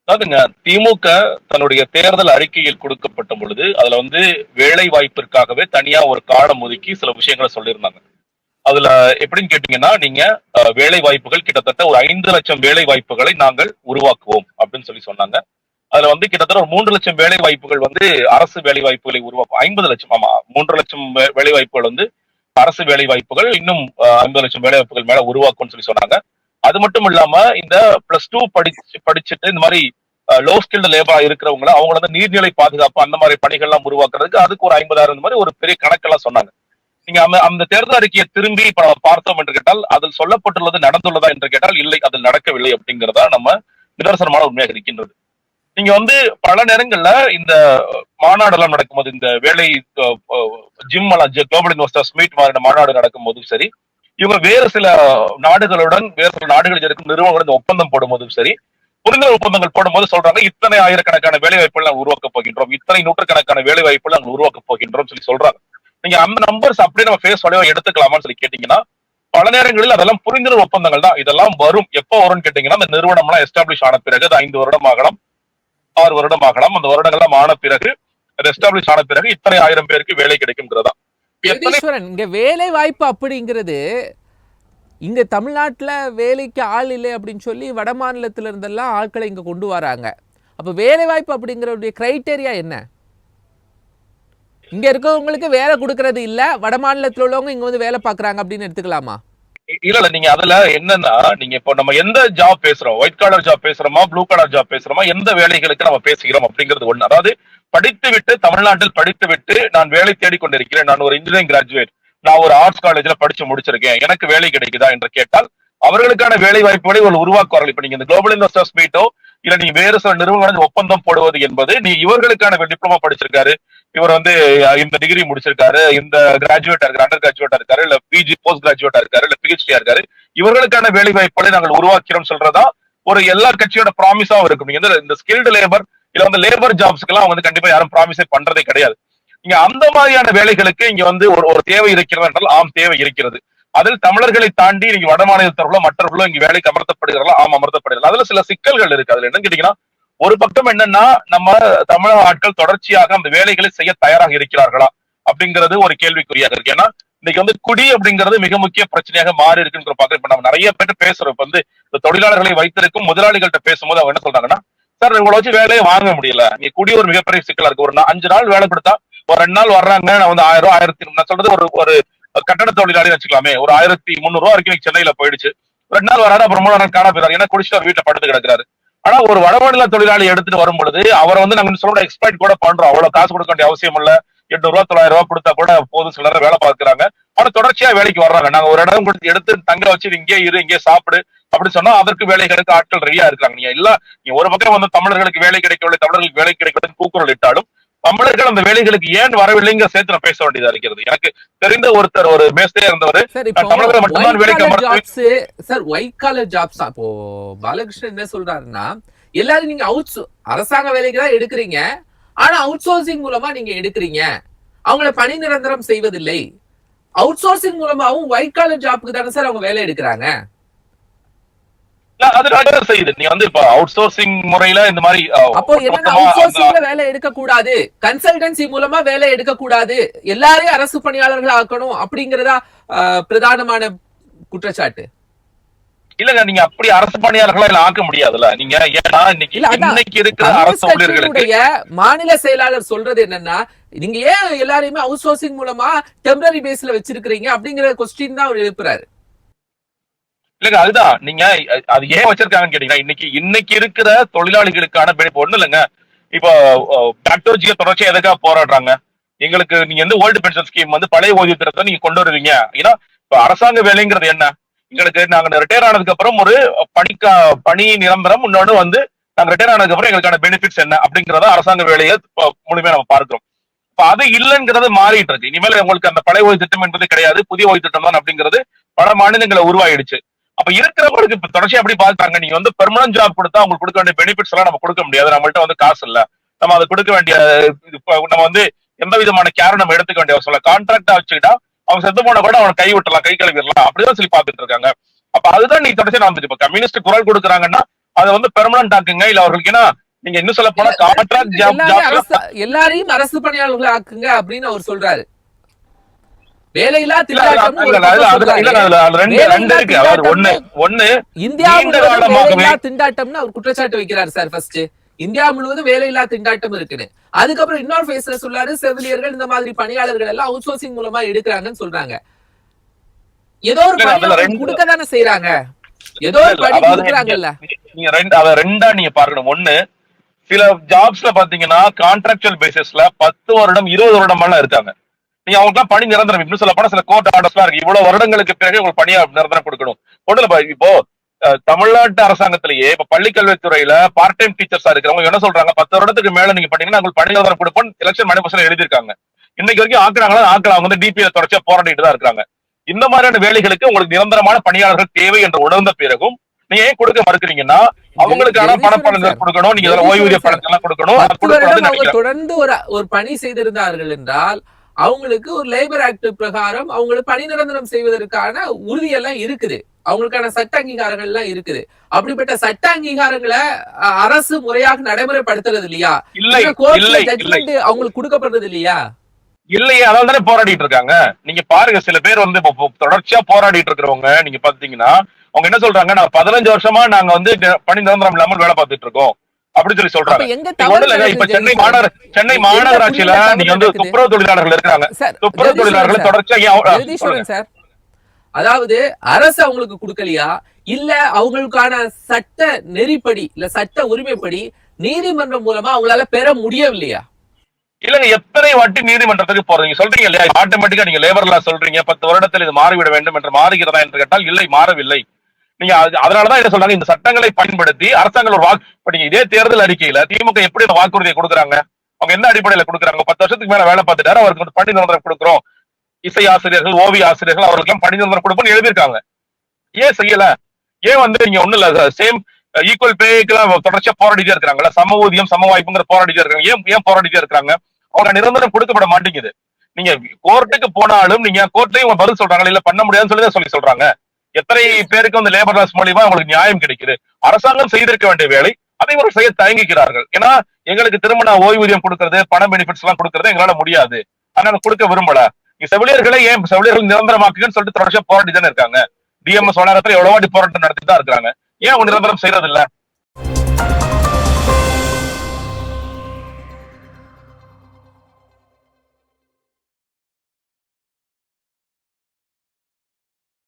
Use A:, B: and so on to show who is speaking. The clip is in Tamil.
A: அதாவதுங்க, திமுக தன்னுடைய தேர்தல் அறிக்கையில் கொடுக்கப்பட்ட பொழுது அதுல வேலை வாய்ப்பிற்காகவே தனியா ஒரு காலம் ஒதுக்கி சில விஷயங்களை சொல்லியிருந்தாங்க. அதுல எப்படின்னு கேட்டீங்கன்னா, நீங்க வேலை வாய்ப்புகள் கிட்டத்தட்ட ஒரு 5,00,000 வேலை வாய்ப்புகளை நாங்கள் உருவாக்குவோம் அப்படின்னு சொன்னாங்க. அதுல கிட்டத்தட்ட ஒரு 3,00,000 வேலை வாய்ப்புகள் அரசு வேலை வாய்ப்புகளை உருவாக்கும். 50,00,000, ஆமா, 3,00,000 வேலை வாய்ப்புகள் அரசு வேலை வாய்ப்புகள், இன்னும் 50,00,000 வேலை வாய்ப்புகள் மேல உருவாக்கும்னு சொன்னாங்க. அது மட்டும் இல்லாம இந்த +2 படிச்சுட்டு இந்த மாதிரி லோ ஸ்கில்டு லேபரா இருக்கிறவங்கள அவங்கள நீர்நிலை பாதுகாப்பு அந்த மாதிரி பணிகள்லாம் உருவாக்குறதுக்கு அதுக்கு ஒரு 50,000 இந்த மாதிரி ஒரு பெரிய கணக்கெல்லாம் சொன்னாங்க. நீங்க அந்த அந்த தேர்தல் அறிக்கையை திரும்பி இப்ப நம்ம பார்த்தோம் என்று கேட்டால் அதில் சொல்லப்பட்டுள்ளது நடந்துள்ளதா என்று கேட்டால் இல்லை, அதில் நடக்கவில்லை அப்படிங்கிறதா நம்ம நிதர்சனமான உண்மையாக இருக்கின்றது. நீங்க பல நேரங்கள்ல இந்த மாநாடு எல்லாம் நடக்கும்போது, இந்த வேலை ஜிம் குளோபல் இன்வெஸ்டர்ஸ் மீட் மாதிரி மாநாடு நடக்கும் போதும் சரி, இவங்க வேறு சில நாடுகளுடன் வேறு சில நாடுகளில் இருக்கும் நிறுவனங்களுடன் இந்த ஒப்பந்தம் போடும் போதும் சரி, புரிந்துணர்வு ஒப்பந்தங்கள் போடும்போது சொல்றாங்க இத்தனை ஆயிரக்கணக்கான வேலை வாய்ப்புகள் நாங்கள் உருவாக்கப் போகின்றோம், இத்தனை நூற்றுக்கணக்கான வேலை வாய்ப்புகள் நாங்கள் உருவாக்கப் போகின்றோம் சொல்றாங்க. நீங்க அந்த நம்பர்ஸ் அப்படியே நம்ம ஃபேஸ் வேல்யூவா எடுத்துக்கலாமான்னு கேட்டீங்கன்னா, பல நேரங்களில் அதெல்லாம் புரிந்துணர்வு ஒப்பந்தங்கள் தான். இதெல்லாம் வரும், எப்போ வரும்னு கேட்டீங்கன்னா, அந்த நிறுவனம் எல்லாம் எஸ்டாப்ளிஷ் ஆன பிறகு, அது 5 வருடம் ஆகலாம், 6 வருடம் ஆகலாம், அந்த வருடங்கள்லாம் ஆன பிறகு, அது எஸ்டாப்ளிஷ் ஆன பிறகு இத்தனை 1000 பேருக்கு வேலை கிடைக்கும்ங்கிறதா.
B: ஜெகதீஸ்வரன், இங்க வேலை வாய்ப்பு அப்படிங்கிறது இங்க தமிழ்நாட்டுல வேலைக்கு ஆள் இல்லை அப்படின்னு சொல்லி வட மாநிலத்தில இருந்தெல்லாம் ஆட்களை இங்க கொண்டு வராங்க. அப்ப வேலை வாய்ப்பு அப்படிங்கிற கிரைட்டேரியா என்ன? இங்க இருக்கவங்களுக்கு வேலை கொடுக்கறது இல்ல, வட மாநிலத்தில் உள்ளவங்க இங்க வேலை பாக்குறாங்க அப்படின்னு எடுத்துக்கலாமா?
A: இல்ல, நீங்க அதுல என்னன்னா, நீங்க இப்போ நம்ம எந்த ஜாப் பேசுறோம், ஒயிட் காலர் ஜாப் பேசுறோமா, ப்ளூ காலர் ஜாப் பேசுறோமா, எந்த வேலைகளுக்கு நம்ம பேசுகிறோம் அப்படிங்கிறது ஒண்ணு. அதாவது படித்து விட்டு, தமிழ்நாட்டில் படித்து விட்டு நான் வேலை தேடிக் கொண்டிருக்கிறேன், நான் ஒரு இன்ஜினியரிங் கிராஜுவேட், நான் ஒரு ஆர்ட்ஸ் காலேஜ்ல படிச்சு முடிச்சிருக்கேன், எனக்கு வேலை கிடைக்குதா என்று கேட்டால் அவர்களுக்கான வேலை வாய்ப்புகளை ஒரு உருவாக்குவார்கள். இப்ப நீங்க இந்த குளோபல் இன்வெஸ்டர்ஸ் மீட்டோ இல்ல நீங்க வேறு சில நிறுவனங்கள் ஒப்பந்தம் போடுவது என்பது, நீ இவர்களுக்கான டிப்ளமா படிச்சிருக்காரு, இவர் இந்த டிகிரி முடிச்சிருக்காரு, இந்த கிராஜுவேட்டா இருக்காரு, அண்டர் கிராஜுவேட்டா இருக்காரு, இல்ல பிஜி போஸ்ட் கிராஜுவேட்டா இருக்காரு, இல்ல பிஹெச்டியா இருக்காரு, இவர்களுக்கான வேலை வாய்ப்புகளை நாங்கள் உருவாக்கிறோம் சொல்றதா ஒரு எல்லா கட்சியோட ப்ராமிஸாவும் இருக்கும். நீங்க இந்த ஸ்கில்டு லேபர் இல்ல லேபர் ஜாப்ஸ்க்கு எல்லாம் கண்டிப்பா யாரும் ப்ராமிஸே பண்றதே கிடையாது. இங்க அந்த மாதிரியான வேலைகளுக்கு இங்க ஒரு தேவை இருக்கிறது என்றால் ஆம், தேவை இருக்கிறது. அதில் தமிழர்களை தாண்டி நீங்க வட மாநிலத்தவர்களோ மற்றவர்களோ இங்க வேலைக்கு அமர்த்தப்படுகிறார்களோ, ஆம், அமர்த்தப்படுகிறது. அதுல சில சிக்கல்கள் இருக்கு. அதுல என்னன்னு கேட்டீங்கன்னா, ஒரு பக்கம் என்னன்னா, நம்ம தமிழக ஆட்கள் தொடர்ச்சியாக அந்த வேலைகளை செய்ய தயாராக இருக்கிறார்களா அப்படிங்கிறது ஒரு கேள்விக்குறியாக இருக்கு. ஏன்னா இன்னைக்கு குடி அப்படிங்கிறது மிக முக்கிய பிரச்சனையாக மாறி இருக்குன்னு பாக்குறோம். இப்ப நம்ம நிறைய பேர் பேசுறோம். இப்ப இந்த தொழிலாளர்களை வைத்திருக்கும் முதலாளிகள்கிட்ட பேசும்போது அவங்க என்ன சொல்றாங்கன்னா, சார் இவங்களை வச்சு வேலையை வாங்க முடியல, நீங்க குடி ஒரு மிகப்பெரிய சிக்கலா இருக்கு. ஒரு 5 நாள் வேலை கொடுத்தா ஒரு 2 நாள் வர்றாங்க, நான் 1000 1000 நான் சொல்றது ஒரு கட்டட தொழிலாளி வச்சுக்கலாமே, ஒரு 1300 வரைக்கும் சென்னையில போயிடுச்சு. 2 நாள் வராது, அப்புறம் 3 நாள் காண போயிறாரு, ஏன்னா குடிச்சிட்டு அவர் வீட்டுல படுத்து கிடக்குறாரு. ஆனா ஒரு வடமாநில தொழிலாளி எடுத்துட்டு வரும் பொழுது அவரை நாங்க சொல்ல எக்ஸ்பெக்ட் கூட பண்றோம், அவ்வளவு காசு கொடுக்க வேண்டிய அவசியம் இல்ல, 800 900 கொடுத்தா கூட போதும், சில நேரம் வேலை பார்க்கிறாங்க. ஆனா தொடர்ச்சியா வேலைக்கு வர்றாங்க. நாங்க ஒரு இடம் எடுத்து தங்க வச்சு இங்கே இரு, இங்கே சாப்பிடு அப்படி சொன்னா அதற்கு வேலைகளுக்கு ஆட்கள் ரெடியா இருக்காங்க. நீங்க இல்ல, நீங்க ஒரு பக்கம் தமிழர்களுக்கு வேலை கிடைக்கவில்லை, தமிழர்களுக்கு வேலை கிடைக்கவில்லை கூக்குரல் இட்டாலும் தமிழர்கள் அந்த வேலைகளுக்கு ஏன் வரவில்லைங்க சேர்த்து நான் பேச வேண்டியதா இருக்கிறது. எனக்கு தெரிந்த ஒருத்தர், ஒரு மேஸ்திரியா இருந்தவர், தமிழர்களை மட்டும்தான் வேலைக்கு
B: ஒயிட் காலர் ஜாப்ஸ். அப்போ பாலகிருஷ்ணன் என்ன சொல்றாருன்னா, எல்லாரும் நீங்க அரசாங்க வேலைக்கு தான் எடுக்கிறீங்க, ஆனா அவுட் சோர்சிங் மூலமா நீங்க எடுக்கிறீங்க, அவங்கள பணி நிரந்தரம் செய்வதில்லை. அவுட் சோர்சிங் மூலமாவும் ஒயிட் காலர் ஜாப்புக்கு தானே சார் அவங்க வேலை எடுக்கிறாங்க.
A: அது செய்யுது. நீ இப்ப அவுட் சோர்சிங் முறையில இந்த மாதிரி
B: அப்போ என்ன அவுட் சோர்சிங்ல வேலை எடுக்க கூடாது, கன்சல்டன்சி மூலமா வேலை எடுக்க கூடாது, எல்லாரையும் அரசு பணியாளர்கள் ஆக்கணும் அப்படிங்கறதா பிரதானமான குற்றச்சாட்டு.
A: இல்லங்க, நீங்க அப்படி அரசு பணியாளர்களா ஆக்க முடியாதுல்ல. நீங்க ஏன்னா இன்னைக்கு இருக்கிற அரசு ஊழியர்களுக்கு
B: மாநில செயலாளர் சொல்றது என்னன்னா, நீங்க ஏன் எல்லாரையுமே அவுட் சோர்சிங் மூலமா டெம்பரரி பேஸ்ல வச்சிருக்கீங்க அப்படிங்கிற கொஸ்டின் தான் அவர் எழுப்புறாரு.
A: இல்லங்க, அதுதான் நீங்க அது ஏன் வச்சிருக்காங்கன்னு கேட்டீங்கன்னா, இன்னைக்கு இருக்கிற தொழிலாளிகளுக்கான ஒண்ணு இல்லைங்க. இப்போ டாக்டர்ஜியை தொடர்ச்சியா எதுக்காக போராடுறாங்க, எங்களுக்கு நீங்க ஓல்டு பென்ஷன் ஸ்கீம் பழைய ஓய்வு திட்டத்தை நீங்க கொண்டு வருவீங்க. ஏன்னா இப்ப அரசாங்க வேலைங்கிறது என்ன, எங்களுக்கு நாங்க ரிட்டையர் ஆனதுக்கு அப்புறம் ஒரு பணி நிரந்தரம், இன்னொன்னு நாங்க ரிட்டையர் ஆனதுக்கு அப்புறம் எங்களுக்கான பெனிஃபிட்ஸ் என்ன அப்படிங்கறத அரசாங்க வேலையை முழுமையா நம்ம பார்க்கிறோம். இப்ப அது இல்லைங்கிறது மாறிட்டு இருக்கு. இனிமேல் உங்களுக்கு அந்த பழைய ஓய்வு திட்டம் என்பது கிடையாது, புதிய ஓய்வு திட்டம் தான் அப்படிங்கிறது பல மாநிலங்களை உருவாயிடுச்சு. அப்ப இருக்கிறவங்களுக்கு இப்ப தொடர்ச்சி எப்படி பார்த்தாங்க, நீங்க பெர்மனன்ட் ஜாப் கொடுத்தா உங்களுக்கு கொடுக்க வேண்டிய பெனிஃபிட்ஸ் எல்லாம் நம்ம கொடுக்க முடியாது, நம்மள்ட்ட காசு இல்ல, நம்ம அதை கொடுக்க வேண்டிய நம்ம எந்த விதமான கேரும் நம்ம எடுத்துக்க வேண்டிய அவசியம் இல்ல, கான்ட்ராக்டா வச்சுக்கிட்டா அவங்க செத்து போன கூட அவனை கை விட்டலாம், கை கழுவிடலாம், அப்படிதான் சொல்லி பாத்துட்டு இருக்காங்க. அப்ப அதுதான் நீ தொடர்ச்சி நடந்துச்சு. இப்ப கம்யூனிஸ்ட் குரல் கொடுக்குறாங்கன்னா அதை வந்து பெர்மனன்ட் ஆக்குங்க. இல்ல அவர்களுக்கு ஏன்னா நீங்க இன்னும் சொல்ல போனா கான்ட்ராக்ட்
B: எல்லாரையும் அரசு பணியாளர்களை ஆக்குங்க அப்படின்னு அவர் சொல்றாரு. வேலையில்லா
A: திண்டாட்டம்
B: அவர் குற்றச்சாட்டு வைக்கிறார் சார். ஃபர்ஸ்ட் இந்தியா முழுவதும் வேலையில்லா திண்டாட்டம் இருக்குன்னு, அதுக்கப்புறம் இன்னொரு பேஸ்ல சொல்றாரு செவிலியர்கள் இந்த மாதிரி பணியாளர்கள் எல்லாம் அவுட் சோர்சிங் மூலமா எடுக்கிறாங்கன்னு சொல்றாங்க. ஏதோ ஒரு பணி கொடுக்க தானே செய்யறாங்க, ஏதோ ஒரு பணி கொடுக்குறாங்கல்ல.
A: நீங்க ரெண்டா நீங்க பார்க்கணும். ஒண்ணு, சில ஜாப்ஸ்ல பாத்தீங்கன்னா கான்ட்ராக்சுவல் பேசிஸ்ல 10 வருடம் 20 வருடம் எல்லாம் இருக்காங்க. நீங்க அவங்களுக்கு பணி நிரந்தரம் இன்னும் சொல்ல போனா சில கோர்ட் ஆர்டர்ஸ் எல்லாம் இருக்கு. இவ்வளவு வருடங்களுக்கு பிறகு உங்களுக்கு பணியா நிரந்தரம் கொடுக்கணும். ஒண்ணுல இப்போ தமிழ்நாட்டு அரசாங்கத்திலேயே இப்ப பள்ளிக்கல்வித்துறையில பார்ட் டைம் டீச்சர்ஸா இருக்கிறவங்க என்ன சொல்றாங்க, 10 வருடத்துக்கு மேல நீங்க பண்ணீங்கன்னா உங்களுக்கு பணி நிரந்தரம் கொடுப்போம் எலெக்ஷன் மேனிஃபெஸ்டோல எழுதிருக்காங்க. இன்னைக்கு வரைக்கும் ஆக்குறாங்களா ஆக்கலாம், அவங்க வந்து டிபிஐ தொடர்ச்சியா போராடிட்டு தான் இருக்காங்க. இந்த மாதிரியான வேலைகளுக்கு உங்களுக்கு நிரந்தரமான பணியாளர்கள் தேவை என்று உணர்ந்த பிறகும் நீங்க ஏன் கொடுக்க மறுக்கிறீங்கன்னா அவங்களுக்கான பணப்பணம் கொடுக்கணும், நீங்க ஓய்வூதிய பணத்தை எல்லாம் கொடுக்கணும்.
B: தொடர்ந்து ஒரு பணி செய்திருந்தார்கள் என்றால் அவங்களுக்கு ஒரு லேபர் ஆக்ட் பிரகாரம் அவங்களுக்கு பணி நிரந்தரம் செய்வதற்கான உறுதியெல்லாம் இருக்குது, அவங்களுக்கான சட்ட அங்கீகாரங்கள் எல்லாம் இருக்குது. அப்படிப்பட்ட சட்ட அங்கீகாரங்களை அரசு முறையாக நடைமுறைப்படுத்துறது இல்லையா? அவங்களுக்கு கொடுக்கப்படுறது இல்லையா?
A: இல்லையே, அதான் தானே போராடிட்டு இருக்காங்க. நீங்க பாருங்க, சில பேர் வந்து தொடர்ச்சியா போராடிட்டு இருக்கிறவங்க நீங்க பாத்தீங்கன்னா அவங்க என்ன சொல்றாங்க, நாங்க 15 வருஷமா நாங்க வந்து பணி நிரந்தரம் இல்லாமல் வேலை பார்த்துட்டு இருக்கோம் அப்படின்னு சொல்லி சொல்றாங்க. இப்ப சென்னை மாநகராட்சியில நீங்க வந்து துப்புரவு தொழிலாளர்கள் இருக்காங்க, துப்புரவு தொழிலாளர்கள் தொடர்ச்சியா
B: அதாவது அரசு அவங்களுக்கு கொடுக்கலையா, இல்ல அவங்களுக்கான சட்ட நெறிப்படி இல்ல சட்ட உரிமைப்படி நீதிமன்றம் மூலமா அவங்களால பெற முடியவில்லையா?
A: இல்லங்க, எத்தனை வாட்டி நீதிமன்றத்துக்கு போறீங்க சொல்றீங்க இல்லையா? ஆட்டோமேட்டிக்கா நீங்க லேபர் லா சொல்றீங்க 10 வருடத்தில் இது மாறிவிட வேண்டும் என்று மாறுகிறதா என்று கேட்டால் இல்லை, மாறவில்லை. நீங்க அதனாலதான் என்ன சொல்றாங்க, இந்த சட்டங்களை பயன்படுத்தி அரசாங்கம் ஒரு இப்ப நீங்க இதே தேர்தல் அறிக்கையில திமுக எப்படி வாக்குறுதியை கொடுக்குறாங்க, அவங்க என்ன அடிப்படையில கொடுக்குறாங்க? 10 வருஷத்துக்கு மேல வேலை பார்த்துட்டாரு, அவருக்கு பணி நிரந்தரம் கொடுக்குறோம், இசை ஆசிரியர்கள் ஓவிய ஆசிரியர்கள் அவர்களுக்கு பணி நிரந்தரம் கொடுப்போம்னு எழுதியிருக்காங்க. ஏன் செய்யல? ஏன் வந்து நீங்க ஒண்ணு இல்ல சேம் ஈக்குவல் பேக்கெல்லாம் தொடர்ச்சியா போராடிட்டே இருக்கிறாங்கல்ல, சம ஊதியம் சம வாய்ப்புங்கிற போராடிட்டே இருக்காங்க. ஏன் போராடிட்டே இருக்காங்க? அவங்க நிரந்தரம் கொடுக்கப்பட மாட்டேங்குது. நீங்க கோர்ட்டுக்கு போனாலும் நீங்க கோர்ட்லயும் பதில் சொல்றாங்க, இல்ல பண்ண முடியாதுன்னு சொல்லி சொல்றாங்க. எத்தனை பேருக்கு வந்து லேபர் லாஸ் மூலியமா உங்களுக்கு நியாயம் கிடைக்குது? அரசாங்கம் செய்திருக்க வேண்டிய வேலை அதை இவர்கள் செய்ய தயங்குகிறார்கள். ஏன்னா எங்களுக்கு திருமண ஓய்வூதியம் கொடுக்கறது, பண பெனிஃபிட்ஸ் எல்லாம் கொடுக்கறது எங்களால முடியாது, அதனால கொடுக்க விரும்பல. செவிலியர்களை ஏன் செவிலியர்கள் நிரந்தரமாக்குன்னு சொல்லிட்டு தொடர்ச்சியா போராடி தானே இருக்காங்க. டிஎம்எஸ் வளாகத்துல எவ்வளவு வாட்டி போராட்டம் நடத்திட்டு தான் இருக்காங்க. ஏன் அவங்க நிரந்தரம் செய்யறது இல்ல?